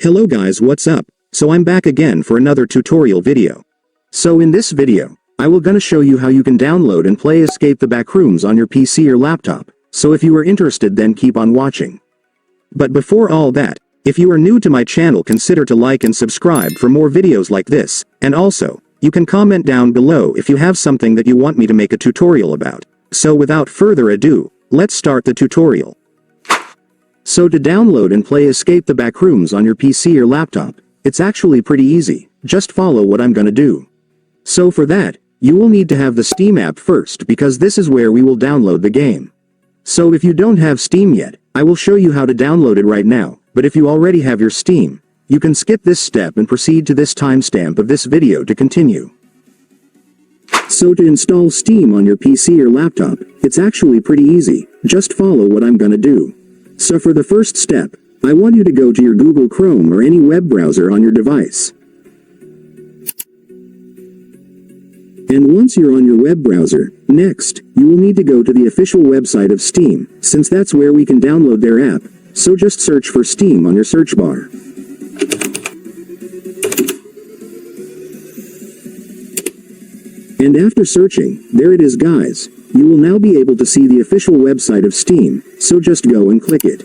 Hello guys, what's up? So I'm back again for another tutorial video. So in this video, I will gonna show you how you can download and play Escape the Backrooms on your PC or laptop. So if you are interested, then keep on watching. But before all that, if you are new to my channel, consider to like and subscribe for more videos like this, and also, you can comment down below if you have something that you want me to make a tutorial about. So without further ado, let's start the tutorial. So to download and play Escape the Backrooms on your PC or laptop, it's actually pretty easy. Just follow what I'm gonna do. So for that, you will need to have the Steam app first, because this is where we will download the game. So if you don't have Steam yet, I will show you how to download it right now, but if you already have your Steam, you can skip this step and proceed to this timestamp of this video to continue. So to install Steam on your PC or laptop, it's actually pretty easy. Just follow what I'm gonna do. So for the first step, I want you to go to your Google Chrome or any web browser on your device. And once you're on your web browser, next, you will need to go to the official website of Steam, since that's where we can download their app. So just search for Steam on your search bar. And after searching, there it is guys. You will now be able to see the official website of Steam, so just go and click it.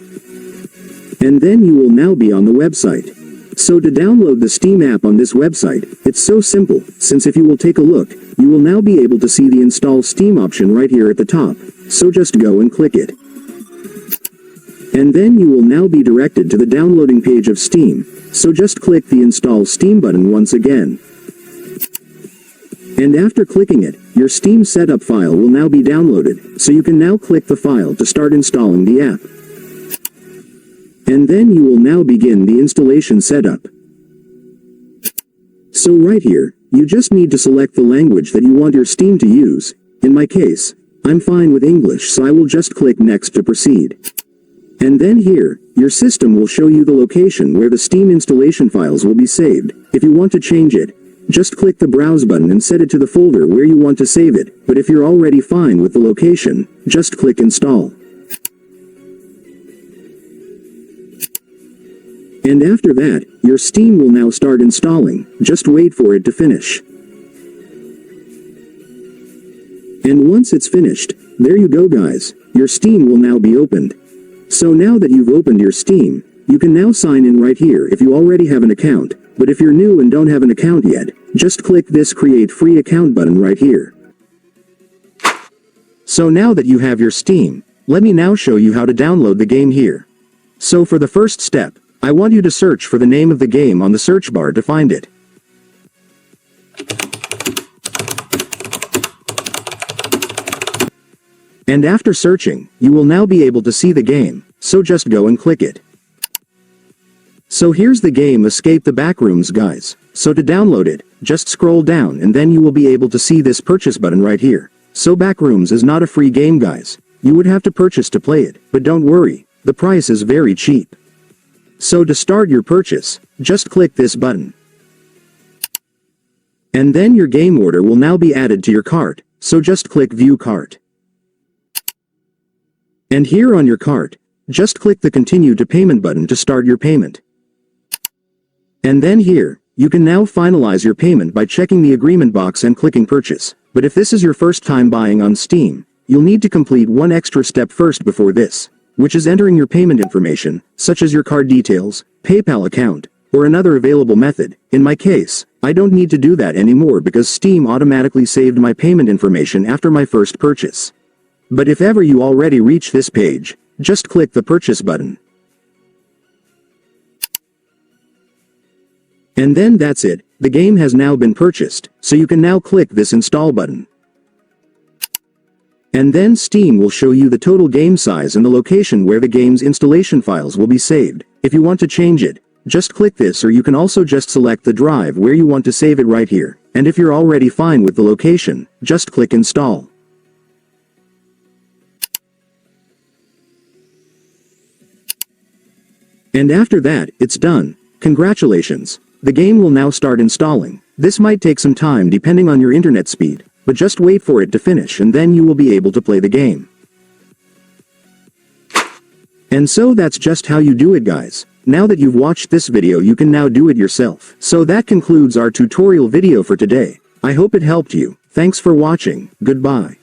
And then you will now be on the website. So to download the Steam app on this website, it's so simple, since if you will take a look, you will now be able to see the Install Steam option right here at the top, so just go and click it. And then you will now be directed to the downloading page of Steam, so just click the Install Steam button once again. And after clicking it, your Steam setup file will now be downloaded, so you can now click the file to start installing the app. And then you will now begin the installation setup. So right here, you just need to select the language that you want your Steam to use. In my case, I'm fine with English, so I will just click Next to proceed. And then here, your system will show you the location where the Steam installation files will be saved. If you want to change it, just click the Browse button and set it to the folder where you want to save it, but if you're already fine with the location, just click Install. And after that, your Steam will now start installing. Just wait for it to finish. And once it's finished, there you go guys, your Steam will now be opened. So now that you've opened your Steam, you can now sign in right here if you already have an account, but if you're new and don't have an account yet, just click this Create Free Account button right here. So now that you have your Steam, let me now show you how to download the game here. So for the first step, I want you to search for the name of the game on the search bar to find it. And after searching, you will now be able to see the game, so just go and click it. So here's the game Escape the Backrooms guys. So to download it, just scroll down and then you will be able to see this purchase button right here. So Backrooms is not a free game guys. You would have to purchase to play it, but don't worry, the price is very cheap. So to start your purchase, just click this button. And then your game order will now be added to your cart, so just click View Cart. And here on your cart, just click the Continue to Payment button to start your payment. And then here, you can now finalize your payment by checking the agreement box and clicking Purchase. But if this is your first time buying on Steam, you'll need to complete one extra step first before this, which is entering your payment information, such as your card details, PayPal account, or another available method. In my case, I don't need to do that anymore because Steam automatically saved my payment information after my first purchase. But if ever you already reach this page, just click the Purchase button. And then that's it, the game has now been purchased, so you can now click this Install button. And then Steam will show you the total game size and the location where the game's installation files will be saved. If you want to change it, just click this, or you can also just select the drive where you want to save it right here. And if you're already fine with the location, just click Install. And after that, it's done. Congratulations. The game will now start installing. This might take some time depending on your internet speed, but just wait for it to finish and then you will be able to play the game. And so that's just how you do it guys. Now that you've watched this video, you can now do it yourself. So that concludes our tutorial video for today. I hope it helped you. Thanks for watching. Goodbye.